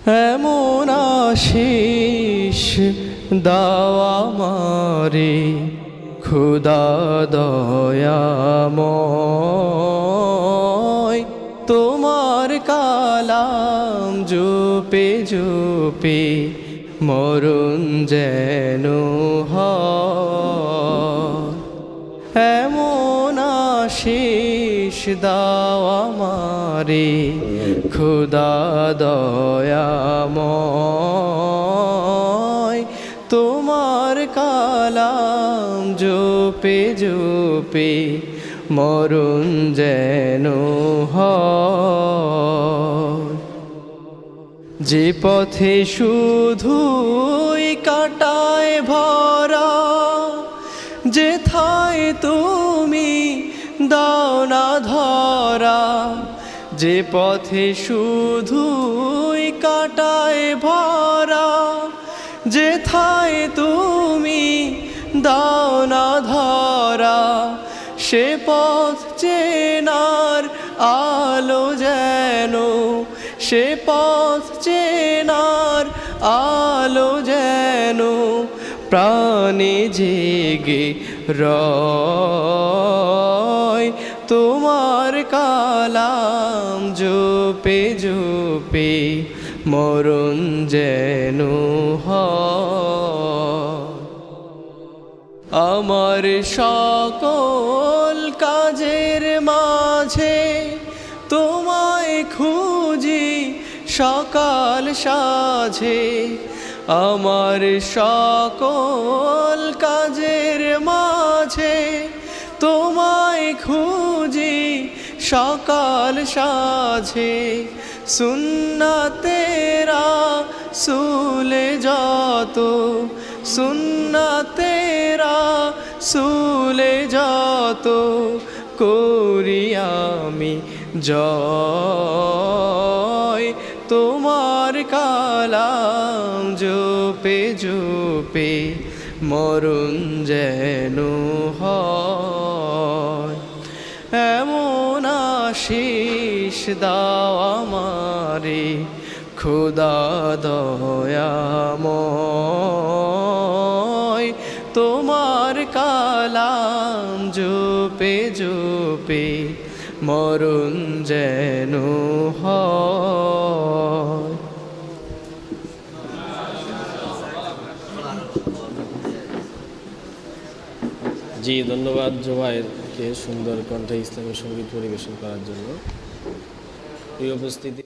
এমন আশিস দাও আমারে খোদা দয়াময়, তোমার কালাম জপে জপে মরণ যেন হয়। এমন আশিস দাও আমারে খোদা দয়াময়, তোমার কালাম জপে জপে মরণ যেন হয়। যে পথে শুধুই কাটায় ভরা, যেথায় তুমি দাও না ধরা, যে পথে শুধুই কাটায় ভরা, যেথায় তুমি দাও না ধরা, সে পথ চেনার আলো যেন, সে পথ চেনার আলো যেন প্রাণে জেগে রয়। তোমার কালাম জপে জপে মরণ যেন হয়। আমার সকল কাজের মাঝে তোমায় খুঁজি সকাল সাঝে, আমার সকল কাজের মাঝে তোমায় খুঁজি সকাল সাঝে। সুন্নাতেরা সুলে যত, সুন্নাতেরা সুলে যত করি আমি জয়। তোমার কালাম জপে জপে মরণ যেন হয়। এমন আশিস দাও আমারে খোদা দয়াময়, তোমার কালাম জপে জপে মরণ যেন হয়। জি, ধন্যবাদ জুবায়েরকে সুন্দর কণ্ঠে ইসলামী সঙ্গীত পরিবেশন করার জন্য। এই উপস্থিতি